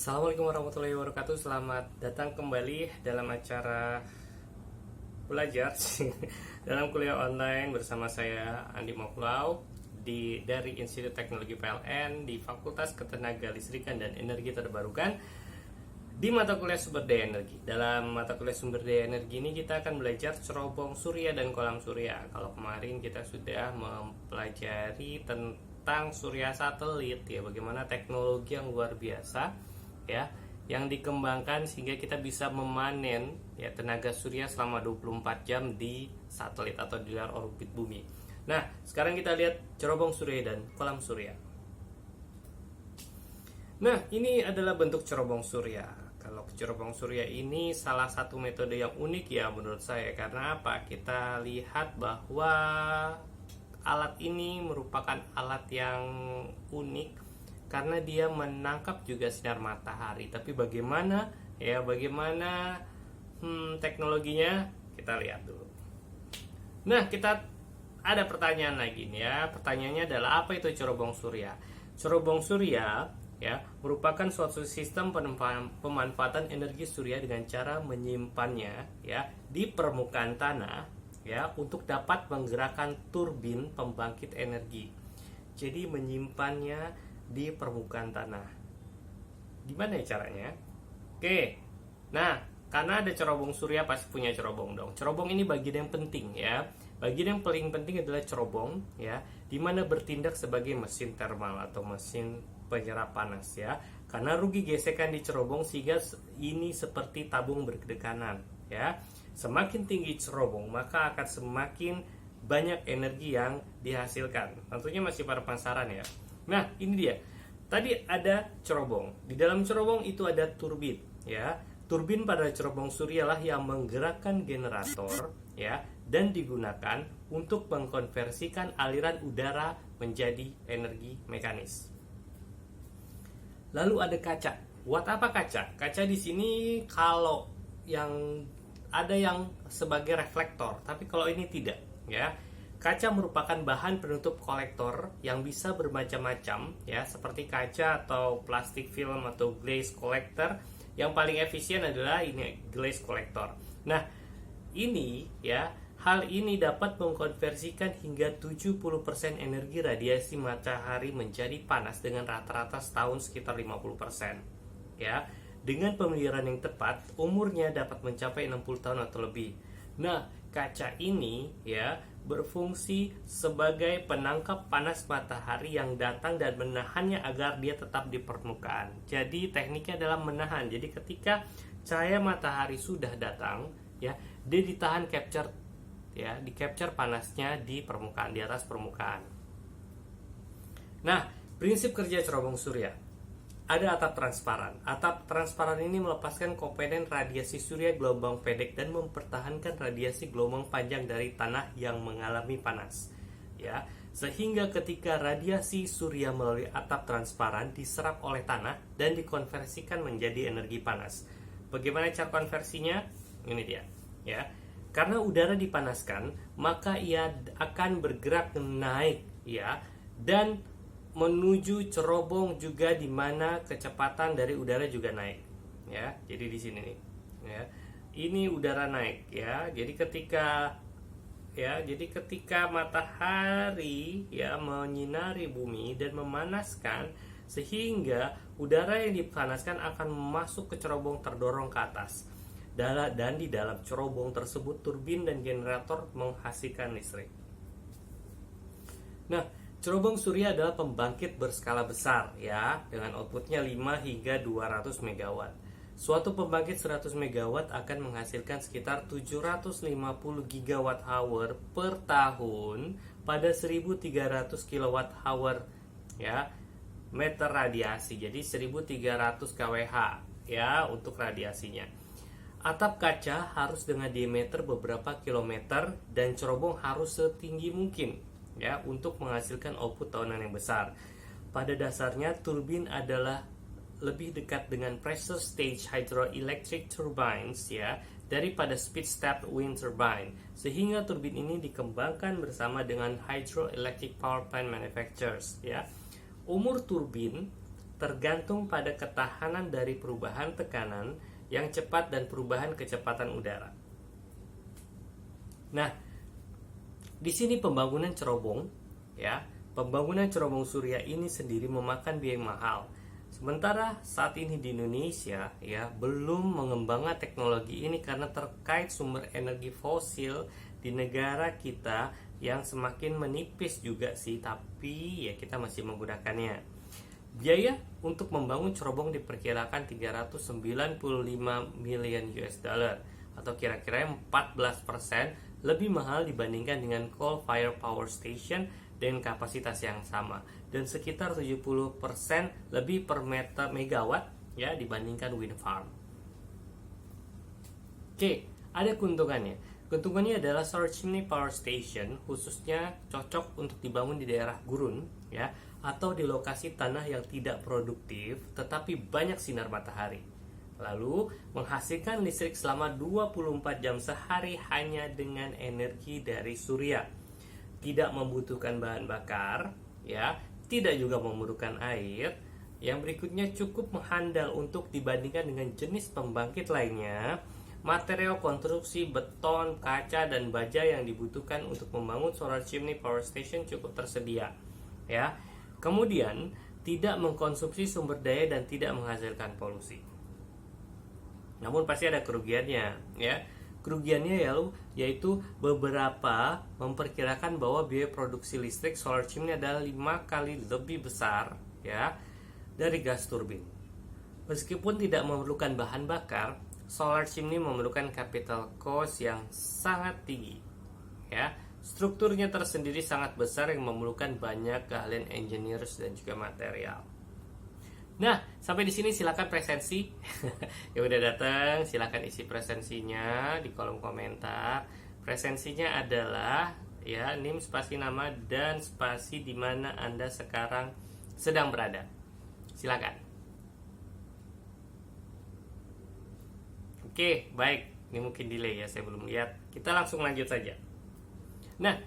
Assalamualaikum warahmatullahi wabarakatuh. Selamat datang kembali dalam acara belajar dalam kuliah online bersama saya Andi Maulau dari Institut Teknologi PLN di Fakultas Ketenaga Listrikan dan Energi Terbarukan di mata kuliah sumber daya energi. Dalam mata kuliah sumber daya energi ini kita akan belajar cerobong surya dan kolam surya. Kalau kemarin kita sudah mempelajari tentang surya satelit ya, bagaimana teknologi yang luar biasa ya yang dikembangkan sehingga kita bisa memanen ya tenaga surya selama 24 jam di satelit atau di luar orbit bumi. Nah, sekarang kita lihat cerobong surya dan kolam surya. Nah, ini adalah bentuk cerobong surya. Kalau cerobong surya ini salah satu metode yang unik ya menurut saya. Karena apa? Kita lihat bahwa alat ini merupakan alat yang unik karena dia menangkap juga sinar matahari. Tapi bagaimana teknologinya, kita lihat dulu. Nah, kita ada pertanyaan lagi nih ya. Pertanyaannya adalah, apa itu cerobong surya? Cerobong surya ya merupakan suatu sistem pemanfaatan energi surya dengan cara menyimpannya ya di permukaan tanah ya untuk dapat menggerakkan turbin pembangkit energi. Jadi menyimpannya di permukaan tanah. Gimana ya caranya? Oke. Nah, karena ada cerobong surya pasti punya cerobong dong. Cerobong ini bagian yang penting ya. Bagian yang paling penting adalah cerobong ya, di mana bertindak sebagai mesin termal atau mesin penyerap panas ya. Karena rugi gesekan di cerobong sehingga ini seperti tabung berkedekanan ya. Semakin tinggi cerobong maka akan semakin banyak energi yang dihasilkan. Tentunya masih pada penasaran ya. Nah, ini dia. Tadi ada cerobong. Di dalam cerobong itu ada turbin, ya. Turbin pada cerobong surya lah yang menggerakkan generator, ya, dan digunakan untuk mengkonversikan aliran udara menjadi energi mekanis. Lalu ada kaca. Buat apa kaca? Kaca di sini kalau yang ada yang sebagai reflektor, tapi kalau ini tidak, ya. Kaca merupakan bahan penutup kolektor yang bisa bermacam-macam ya, seperti kaca atau plastik film atau glaze collector. Yang paling efisien adalah ini glaze collector. Nah, ini ya, hal ini dapat mengkonversikan hingga 70% energi radiasi matahari menjadi panas dengan rata-rata setahun sekitar 50%. Ya, dengan pemeliharaan yang tepat, umurnya dapat mencapai 60 tahun atau lebih. Nah, kaca ini ya berfungsi sebagai penangkap panas matahari yang datang dan menahannya agar dia tetap di permukaan. Jadi tekniknya adalah menahan. Jadi ketika cahaya matahari sudah datang, ya, dia ditahan capture ya, di capture panasnya di permukaan, di atas permukaan. Nah, prinsip kerja cerobong surya. Ada atap transparan. Atap transparan ini melepaskan komponen radiasi surya gelombang pendek dan mempertahankan radiasi gelombang panjang dari tanah yang mengalami panas. Ya, sehingga ketika radiasi surya melalui atap transparan diserap oleh tanah dan dikonversikan menjadi energi panas. Bagaimana cara konversinya? Ini dia, ya. Karena udara dipanaskan, maka ia akan bergerak naik, ya, dan menuju cerobong juga di mana kecepatan dari udara juga naik ya. Jadi di sini nih ya. Ini udara naik ya. Jadi ketika matahari ya menyinari bumi dan memanaskan sehingga udara yang dipanaskan akan masuk ke cerobong terdorong ke atas. Dan di dalam cerobong tersebut turbin dan generator menghasilkan listrik. Nah, cerobong surya adalah pembangkit berskala besar ya, dengan outputnya 5 hingga 200 MW. Suatu pembangkit 100 MW akan menghasilkan sekitar 750 GWh per tahun pada 1300 kWh ya, meter radiasi. Jadi 1300 kWh ya untuk radiasinya. Atap kaca harus dengan diameter beberapa kilometer dan cerobong harus setinggi mungkin ya untuk menghasilkan output tahunan yang besar. Pada dasarnya turbin adalah lebih dekat dengan pressure stage hydroelectric turbines ya daripada speed step wind turbine, sehingga turbin ini dikembangkan bersama dengan hydroelectric power plant manufacturers ya. Umur turbin tergantung pada ketahanan dari perubahan tekanan yang cepat dan perubahan kecepatan udara. Nah, di sini pembangunan cerobong, ya, pembangunan cerobong surya ini sendiri memakan biaya mahal. Sementara saat ini di Indonesia, ya, belum mengembangkan teknologi ini karena terkait sumber energi fosil di negara kita yang semakin menipis juga sih, tapi ya kita masih menggunakannya. Biaya untuk membangun cerobong diperkirakan 395 miliar US dollar atau kira-kira 14% lebih mahal dibandingkan dengan coal fire power station dengan kapasitas yang sama, dan sekitar 70% lebih per megawatt ya dibandingkan wind farm. Oke, ada keuntungannya. Keuntungannya adalah solar chimney power station khususnya cocok untuk dibangun di daerah gurun ya, atau di lokasi tanah yang tidak produktif tetapi banyak sinar matahari. Lalu menghasilkan listrik selama 24 jam sehari hanya dengan energi dari surya. Tidak membutuhkan bahan bakar ya, tidak juga memerlukan air. Yang berikutnya cukup menghandal untuk dibandingkan dengan jenis pembangkit lainnya. Material konstruksi beton, kaca, dan baja yang dibutuhkan untuk membangun solar chimney power station cukup tersedia ya. Kemudian tidak mengkonsumsi sumber daya dan tidak menghasilkan polusi. Namun pasti ada kerugiannya ya. Kerugiannya yaitu beberapa memperkirakan bahwa biaya produksi listrik solar chimney adalah 5 kali lebih besar ya dari gas turbin. Meskipun tidak memerlukan bahan bakar, solar chimney memerlukan capital cost yang sangat tinggi ya. Strukturnya tersendiri sangat besar yang memerlukan banyak keahlian engineers dan juga material. Nah, sampai di sini silakan presensi. Yang udah datang, silakan isi presensinya di kolom komentar. Presensinya adalah ya NIM spasi nama dan spasi di mana Anda sekarang sedang berada. Silakan. Oke, baik. Ini mungkin delay ya, saya belum lihat. Kita langsung lanjut saja. Nah,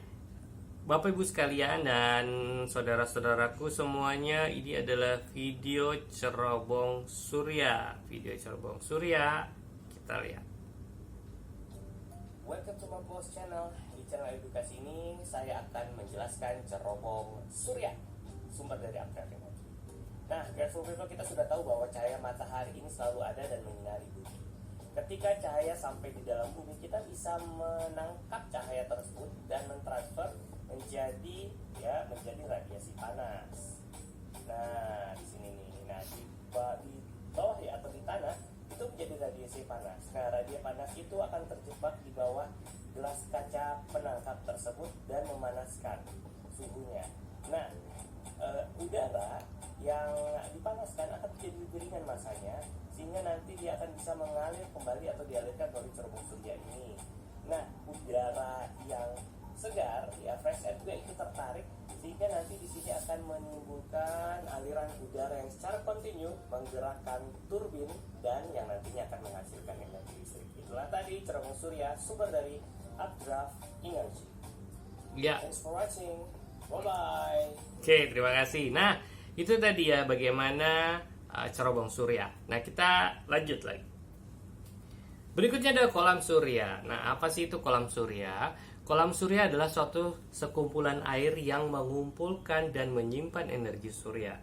Bapak Ibu sekalian dan saudara-saudaraku semuanya, ini adalah video cerobong surya. Video cerobong surya, kita lihat. Welcome to my post channel. Di channel edukasi ini saya akan menjelaskan cerobong surya, sumber dari aktif energi. Nah, grateful people, kita sudah tahu bahwa cahaya matahari ini selalu ada dan menyinari bumi. Ketika cahaya sampai di dalam bumi, kita bisa menangkap cahaya tersebut dan mentransfer menjadi radiasi panas. Nah, di sini nih. Nah, di bawah ya atau di tanah itu menjadi radiasi panas. Nah, radiasi panas itu akan terjebak di bawah gelas kaca penangkap tersebut dan memanaskan suhunya. Nah, udara yang dipanaskan akan menjadi lebih ringan masanya, sehingga nanti dia akan bisa mengalir kembali atau dialirkan melalui cerobong surya ini. Nah, udara yang segar ya, fresh air juga itu tertarik, sehingga nanti di sini akan menimbulkan aliran udara yang secara kontinu menggerakkan turbin dan yang nantinya akan menghasilkan energi listrik. Itulah tadi cerobong surya, sumber dari updraft energy. Ya. Thanks for watching. Bye-bye. Oke, terima kasih. Nah, itu tadi ya bagaimana cerobong surya. Nah, kita lanjut lagi. Berikutnya ada kolam surya. Nah, apa sih itu kolam surya? Kolam surya adalah suatu sekumpulan air yang mengumpulkan dan menyimpan energi surya.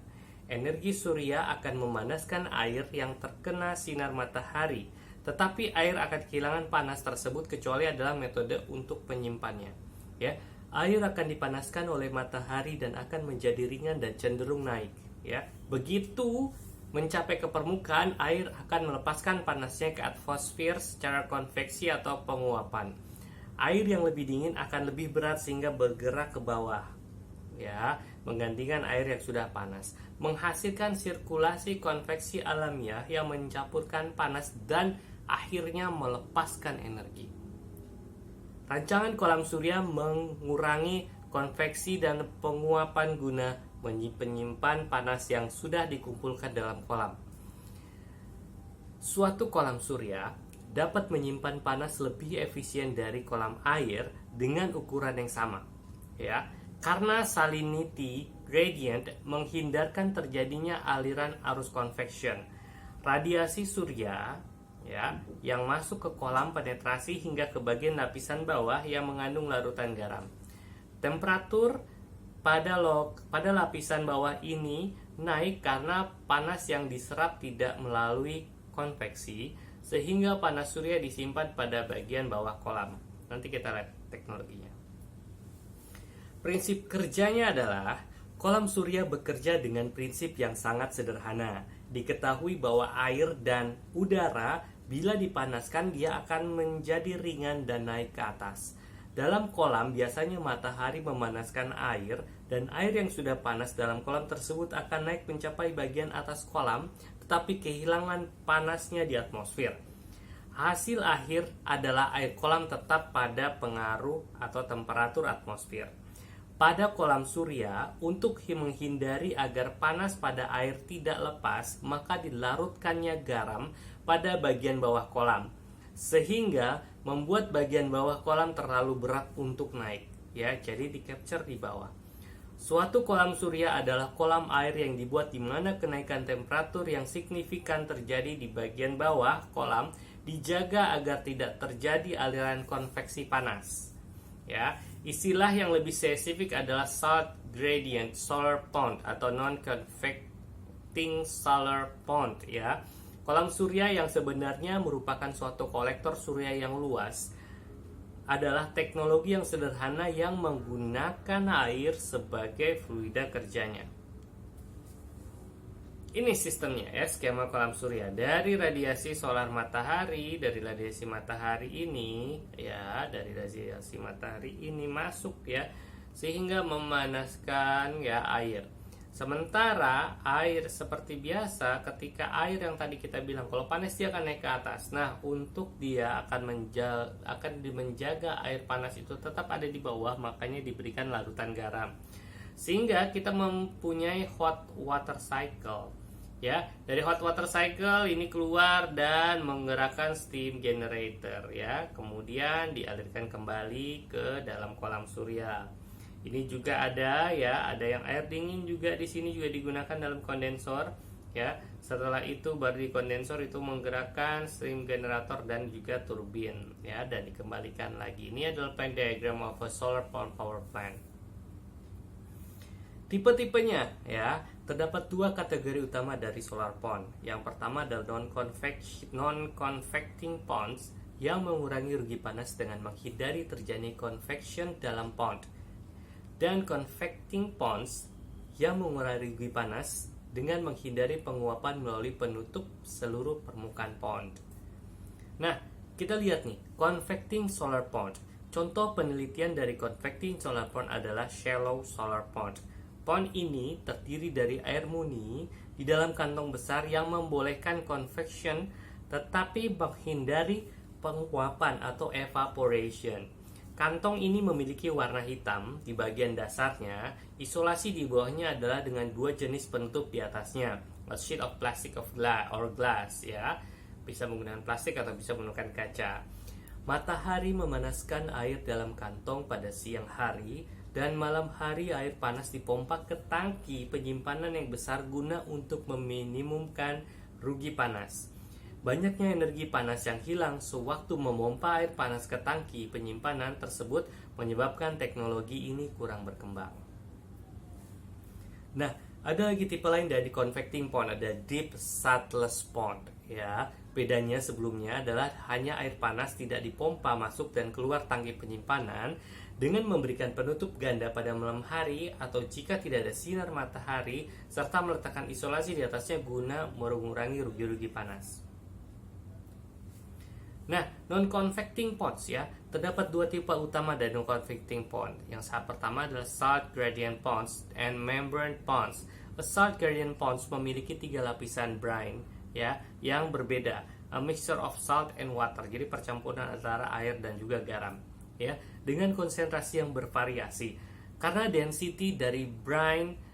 Energi surya akan memanaskan air yang terkena sinar matahari, tetapi air akan kehilangan panas tersebut kecuali adalah metode untuk penyimpannya. Ya, air akan dipanaskan oleh matahari dan akan menjadi ringan dan cenderung naik. Ya, begitu mencapai ke permukaan, air akan melepaskan panasnya ke atmosfer secara konveksi atau penguapan. Air yang lebih dingin akan lebih berat sehingga bergerak ke bawah, ya, menggantikan air yang sudah panas, menghasilkan sirkulasi konveksi alamiah yang mencampurkan panas dan akhirnya melepaskan energi. Rancangan kolam surya mengurangi konveksi dan penguapan guna menyimpan panas yang sudah dikumpulkan dalam kolam. Suatu kolam surya dapat menyimpan panas lebih efisien dari kolam air dengan ukuran yang sama, ya, karena salinity gradient menghindarkan terjadinya aliran arus convection. Radiasi surya ya yang masuk ke kolam penetrasi hingga ke bagian lapisan bawah yang mengandung larutan garam. Temperatur pada lapisan bawah ini naik karena panas yang diserap tidak melalui konveksi, sehingga panas surya disimpan pada bagian bawah kolam. Nanti kita lihat teknologinya. Prinsip kerjanya adalah kolam surya bekerja dengan prinsip yang sangat sederhana. Diketahui bahwa air dan udara bila dipanaskan dia akan menjadi ringan dan naik ke atas. Dalam kolam biasanya matahari memanaskan air, dan air yang sudah panas dalam kolam tersebut akan naik mencapai bagian atas kolam, tetapi kehilangan panasnya di atmosfer. Hasil akhir adalah air kolam tetap pada pengaruh atau temperatur atmosfer. Pada kolam surya, untuk menghindari agar panas pada air tidak lepas, maka dilarutkannya garam pada bagian bawah kolam, sehingga membuat bagian bawah kolam terlalu berat untuk naik, ya, jadi di capture di bawah. Suatu kolam surya adalah kolam air yang dibuat di mana kenaikan temperatur yang signifikan terjadi di bagian bawah kolam dijaga agar tidak terjadi aliran konveksi panas. Ya, istilah yang lebih spesifik adalah salt gradient solar pond atau non-convecting solar pond, ya. Kolam surya yang sebenarnya merupakan suatu kolektor surya yang luas adalah teknologi yang sederhana yang menggunakan air sebagai fluida kerjanya. Ini sistemnya ya, skema kolam surya. Dari radiasi solar matahari, dari radiasi matahari ini masuk ya, sehingga memanaskan ya air. Sementara air seperti biasa, ketika air yang tadi kita bilang kalau panas dia akan naik ke atas. Nah, untuk dia akan menjaga air panas itu tetap ada di bawah, makanya diberikan larutan garam. Sehingga kita mempunyai hot water cycle. Ya, dari hot water cycle ini keluar dan menggerakkan steam generator ya. Kemudian dialirkan kembali ke dalam kolam surya. Ini juga ada yang air dingin juga di sini juga digunakan dalam kondensor ya. Setelah itu baru di kondensor itu menggerakkan steam generator dan juga turbin ya, dan dikembalikan lagi. Ini adalah plan diagram of a solar power plant. Tipe-tipenya ya, terdapat dua kategori utama dari solar pond. Yang pertama adalah non-convecting ponds yang mengurangi rugi panas dengan menghindari terjadi convection dalam pond, dan convecting ponds yang mengurangi rugi panas dengan menghindari penguapan melalui penutup seluruh permukaan pond. Nah, kita lihat nih, convecting solar pond. Contoh penelitian dari convecting solar pond adalah shallow solar pond. Pond ini terdiri dari air murni di dalam kantong besar yang membolehkan convection tetapi menghindari penguapan atau evaporation. Kantong ini memiliki warna hitam di bagian dasarnya. Isolasi di bawahnya adalah dengan dua jenis penutup di atasnya, a sheet of plastic or glass ya. Bisa menggunakan plastik atau bisa menggunakan kaca. Matahari memanaskan air dalam kantong pada siang hari, dan malam hari air panas dipompa ke tangki penyimpanan yang besar guna untuk meminimumkan rugi panas. Banyaknya energi panas yang hilang sewaktu memompa air panas ke tangki penyimpanan tersebut menyebabkan teknologi ini kurang berkembang. Nah, ada lagi tipe lain dari convecting pond, ada deep saltless pond ya. Bedanya sebelumnya adalah hanya air panas tidak dipompa masuk dan keluar tangki penyimpanan dengan memberikan penutup ganda pada malam hari atau jika tidak ada sinar matahari, serta meletakkan isolasi di atasnya guna mengurangi rugi-rugi panas. Nah, non-convecting ponds ya, terdapat dua tipe utama dari non-convecting pond. Yang pertama adalah salt gradient ponds and membrane ponds. A salt gradient ponds memiliki 3 lapisan brine ya, yang berbeda, a mixture of salt and water. Jadi percampuran antara air dan juga garam ya, dengan konsentrasi yang bervariasi. Karena density dari brine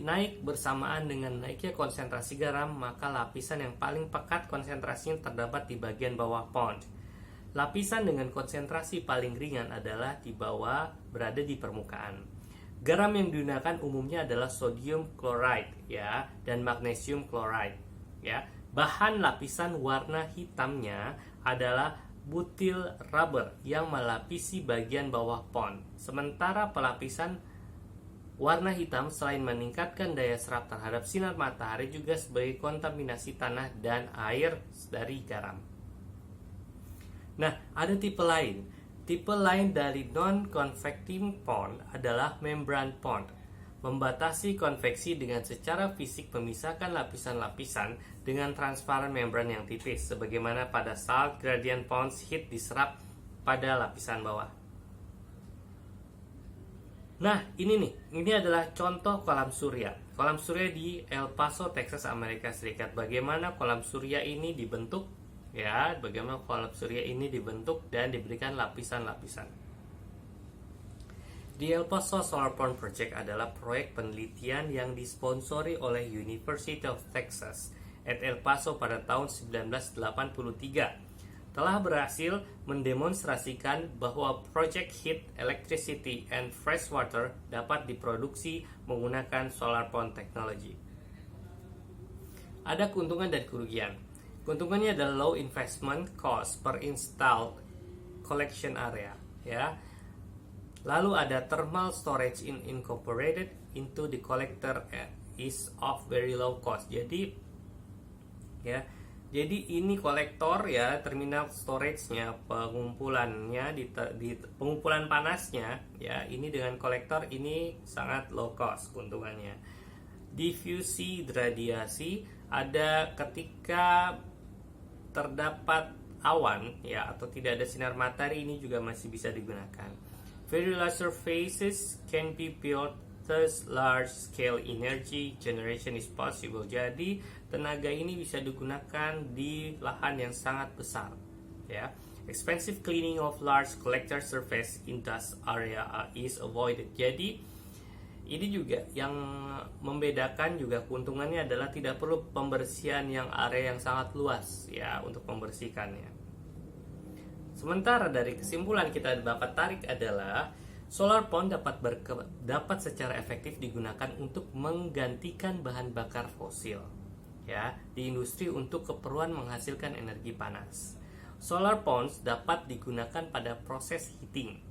naik bersamaan dengan naiknya konsentrasi garam, maka lapisan yang paling pekat konsentrasinya terdapat di bagian bawah pond. Lapisan dengan konsentrasi paling ringan adalah di bawah, berada di permukaan. Garam yang digunakan umumnya adalah sodium chloride ya dan magnesium chloride ya. Bahan lapisan warna hitamnya adalah butyl rubber yang melapisi bagian bawah pond. Sementara pelapisan warna hitam selain meningkatkan daya serap terhadap sinar matahari juga sebagai kontaminasi tanah dan air dari garam. Nah, ada tipe lain. Tipe lain dari non-convecting pond adalah membrane pond. Membatasi konveksi dengan secara fisik memisahkan lapisan-lapisan dengan transparan membran yang tipis, sebagaimana pada salt gradient ponds heat diserap pada lapisan bawah. Nah, ini adalah contoh kolam surya. Kolam surya di El Paso, Texas, Amerika Serikat. Bagaimana kolam surya ini dibentuk? Ya, bagaimana kolam surya ini dibentuk dan diberikan lapisan-lapisan. The El Paso Solar Pond Project adalah proyek penelitian yang disponsori oleh University of Texas at El Paso pada tahun 1983. Telah berhasil mendemonstrasikan bahwa Project Heat Electricity and Freshwater dapat diproduksi menggunakan solar pond technology. Ada keuntungan dan kerugian. Keuntungannya adalah low investment cost per installed collection area, ya. Lalu ada thermal storage incorporated into the collector is of very low cost. Jadi ini kolektor ya, terminal storage-nya, pengumpulannya di pengumpulan panasnya ya, ini dengan kolektor ini sangat low cost keuntungannya. Diffusi radiasi ada ketika terdapat awan ya atau tidak ada sinar matahari, ini juga masih bisa digunakan. Very large surfaces can be built, thus large scale energy generation is possible. Jadi tenaga ini bisa digunakan di lahan yang sangat besar ya. Expensive cleaning of large collector surface in dust area is avoided. Jadi ini juga yang membedakan, juga keuntungannya adalah tidak perlu pembersihan yang area yang sangat luas ya untuk membersihkannya. Sementara dari kesimpulan kita dapat tarik adalah solar pond dapat secara efektif digunakan untuk menggantikan bahan bakar fosil ya di industri untuk keperluan menghasilkan energi panas. Solar ponds dapat digunakan pada proses heating,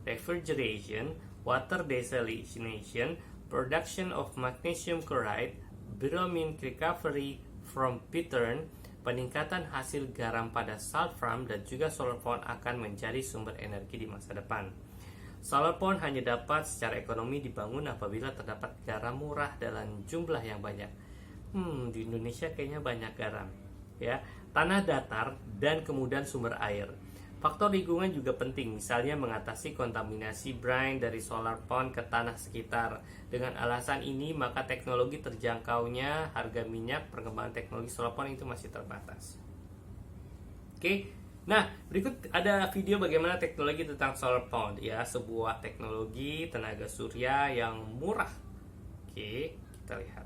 refrigeration, water desalination, production of magnesium chloride, bromine recovery from bittern, peningkatan hasil garam pada salt farm, dan juga solar pond akan menjadi sumber energi di masa depan. Solar pond hanya dapat secara ekonomi dibangun apabila terdapat garam murah dalam jumlah yang banyak. Di Indonesia kayaknya banyak garam, ya. Tanah datar dan kemudian sumber air. Faktor lingkungan juga penting, misalnya mengatasi kontaminasi brine dari solar pond ke tanah sekitar. Dengan alasan ini, maka teknologi terjangkaunya harga minyak, perkembangan teknologi solar pond itu masih terbatas. Oke, nah berikut ada video bagaimana teknologi tentang solar pond ya, sebuah teknologi tenaga surya yang murah. Oke, kita lihat.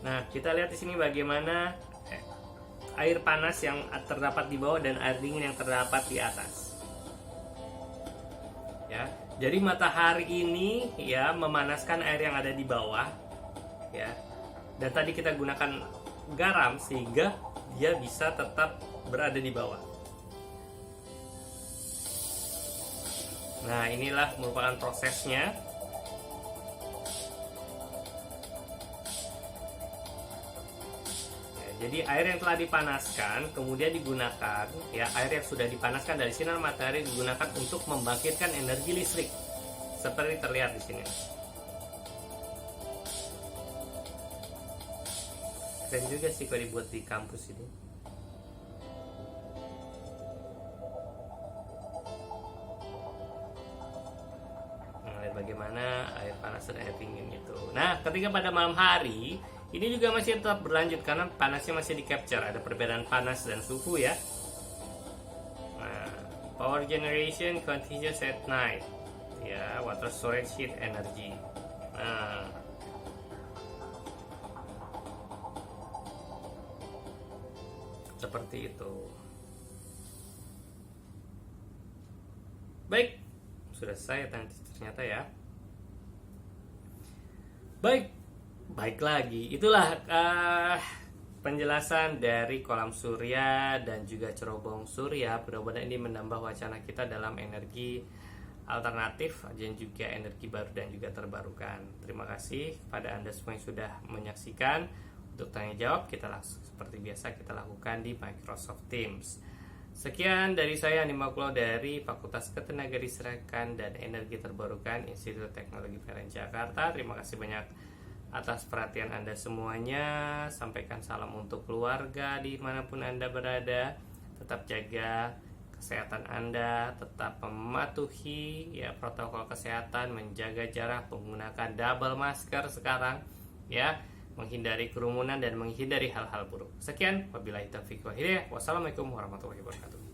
Nah, kita lihat di sini bagaimana air panas yang terdapat di bawah dan air dingin yang terdapat di atas. Ya, jadi matahari ini ya memanaskan air yang ada di bawah, ya. Dan tadi kita gunakan garam sehingga dia bisa tetap berada di bawah. Nah, inilah merupakan prosesnya. Jadi air yang telah dipanaskan kemudian digunakan, ya, air yang sudah dipanaskan dari sinar matahari digunakan untuk membangkitkan energi listrik seperti terlihat di sini. Keren juga sih kalau dibuat di kampus ini. Nah, bagaimana air panas dan air dingin itu. Nah, ketika pada malam hari ini juga masih tetap berlanjut karena panasnya masih di capture, ada perbedaan panas dan suhu ya. Nah, power generation continues at night, ya, water storage heat energy. Nah, Seperti itu. Baik, sudah selesai ternyata ya. Baik lagi. Itulah penjelasan dari kolam surya dan juga cerobong surya. Mudah-mudahan ini menambah wacana kita dalam energi alternatif dan juga energi baru dan juga terbarukan. Terima kasih kepada Anda semua yang sudah menyaksikan. Untuk tanya jawab kita langsung seperti biasa kita lakukan di Microsoft Teams. Sekian dari saya Andi Makulo dari Fakultas Ketenagalistrikan dan Energi Terbarukan Institut Teknologi PLN Jakarta. Terima kasih banyak atas perhatian Anda semuanya. Sampaikan salam untuk keluarga dimanapun Anda berada. Tetap jaga kesehatan Anda, tetap mematuhi ya protokol kesehatan, menjaga jarak, menggunakan double masker sekarang ya, menghindari kerumunan dan menghindari hal-hal buruk. Sekian, wabillahi taufiq wal hidayah. Wassalamualaikum warahmatullahi wabarakatuh.